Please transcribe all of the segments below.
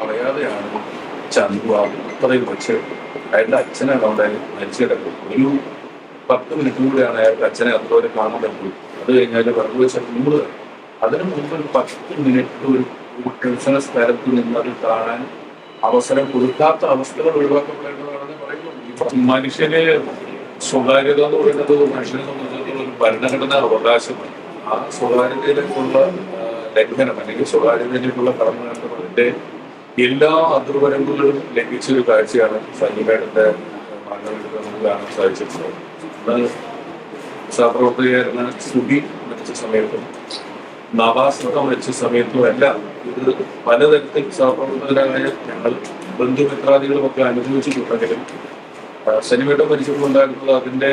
പറയാതെയാണ് ചന്തു ആ അത്രയും വെച്ച് അയാളുടെ അച്ഛനാണ് അവിടെ മരിച്ചു കിടക്കുന്നത്. ഒരു 10 മിനിറ്റ് കൂടെയാണ് അയാൾക്ക് അച്ഛനെ അതുപോലെ കാണാൻ പറ്റുള്ളൂ. അത് കഴിഞ്ഞാൽ വെറുതെ വെച്ചാൽ മുമ്പ് അതിനു മുമ്പ് ഒരു 10 മിനിറ്റ് ഒരു ട്യൂഷണ സ്ഥലത്ത് നിന്ന് അത് കാണാൻ അവസരം കൊടുക്കാത്ത അവസ്ഥകൾ ഒഴിവാക്കപ്പെടേണ്ടതാണെന്ന് പറയുന്നു. മനുഷ്യന് സ്വകാര്യത എന്ന് പറയുന്നത് മനുഷ്യനെ സംബന്ധിച്ചിടത്തോളം ഒരു ഭരണഘടനാ അവകാശമാണ്. ആ സ്വകാര്യതയിലേക്കുള്ള ലംഘനം അല്ലെങ്കിൽ സ്വകാര്യതയിലേക്കുള്ള കടന്നുകയറ്റം അതിന്റെ എല്ലാ അതിർവരമ്പുകളും ലംഘിച്ചൊരു കാഴ്ചയാണ് സന്നിമേടന്റെ മാനവീയത നമുക്ക് കാണാൻ സാധിച്ചിട്ടുള്ളത്. സഹപ്രവർത്തകയായിരുന്ന സുബി മരിച്ച സമയത്തും നവാസൊക്കെ മരിച്ച സമയത്തും എല്ലാം ഇത് പലതരത്തിൽ സഹപ്രവർത്തകരായ ഞങ്ങൾ ബന്ധുമിത്രാദികളുമൊക്കെ അനുഭവിച്ചിട്ടുണ്ടെങ്കിലും സന്നിമേടം മരിച്ചിട്ടുണ്ടായിരുന്നത് അതിന്റെ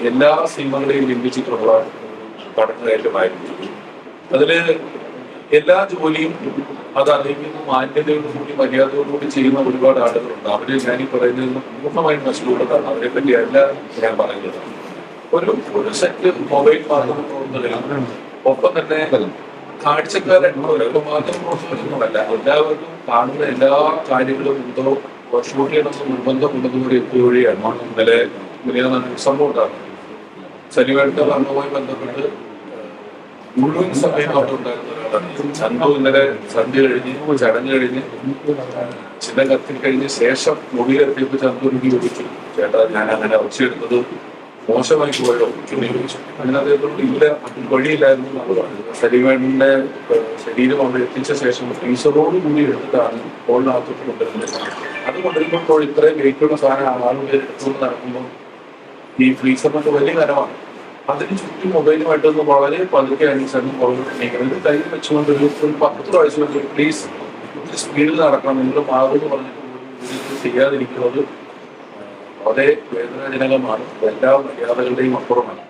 എല്ലാ സീമകളെയും ലംഘിച്ചിട്ടുള്ള കടന്നുകയറ്റമായിരുന്നു. അതില് എല്ലാ ജോലിയും അത് അറിയിക്കുന്ന മാന്യതയോടുകൂടി മര്യാദയോടുകൂടി ചെയ്യുന്ന ഒരുപാട് ആളുകളുണ്ട്. അവര് ഞാനീ പറയുന്നത് പൂർണ്ണമായും നഷ്ടപ്പെട്ടതാണ്. അവരെ പറ്റിയല്ല ഞാൻ പറയുന്നത്. ഒരു സെറ്റ് മൊബൈൽ മാധ്യമ പ്രവർത്തകരും ഒപ്പം തന്നെ കാഴ്ചക്കാരായിട്ടുള്ള മാധ്യമ പ്രവർത്തകരൊന്നുമല്ല, എല്ലാവർക്കും കാണുന്ന എല്ലാ കാര്യങ്ങളും എന്തോ ഷൂട്ട് ചെയ്യണമെന്ന് നിർബന്ധമുള്ളതുകൂടി എത്തുകയാണ്. ഇന്നലെ വലിയ സംഭവം ഉണ്ടാകുന്നത് സന്നിമേടന്റെ മരണവുമായി ബന്ധപ്പെട്ട് മുഴുവൻ സമയം അവിടെ ഉണ്ടായിരുന്ന ഒരാളാണ് ചന്തു. ഇന്നലെ സന്ധ്യ കഴിഞ്ഞ് ചടങ്ങ് കഴിഞ്ഞ് ചില കത്തിൽ കഴിഞ്ഞ ശേഷം മൊബൈലെത്തിയപ്പോൾ ചന്തു എനിക്ക് ചോദിച്ചു, ചേട്ടാ ഞാൻ അങ്ങനെ ഒച്ചയെടുത്തത് മോശമായി പോയോ എന്ന് ചോദിച്ചു. അങ്ങനെ അദ്ദേഹത്തോട് ഇല്ല, വഴിയില്ലായിരുന്നു എന്നാണ് പറഞ്ഞത്. സലിമേടന്റെ ശരീരം അവിടെ എത്തിച്ച ശേഷം ഫ്രീസറോട് കൂടി എടുത്തിട്ടാണ് ഫോണിനകത്തോട്ട് കൊണ്ടുവരുന്നത്. അത് കൊണ്ടുവരുമ്പോൾ ഇത്രയും വെയിറ്റുള്ള സാധനം ആളുകൾ എടുത്തുകൊണ്ട് നടക്കുമ്പോൾ ഈ ഫ്രീസറിനൊക്കെ വലിയ കരമാണ്. അതിന് ചുറ്റും മൊബൈലുമായിട്ടൊന്ന് വളരെ പതുക്കെ അനുസരണം നീക്കുന്നത് കയ്യിൽ വെച്ചുകൊണ്ട് ഒരു 10 പ്രാവശ്യം വെച്ച് പ്ലീസ് സ്പീഡിൽ നടക്കണം, നിങ്ങൾ മാറുമെന്ന് പറഞ്ഞിട്ട് ചെയ്യാതിരിക്കുന്നത് വളരെ വേദനാജനകമാണ്. എല്ലാ മര്യാദകളുടെയും അപ്പുറമാണ്.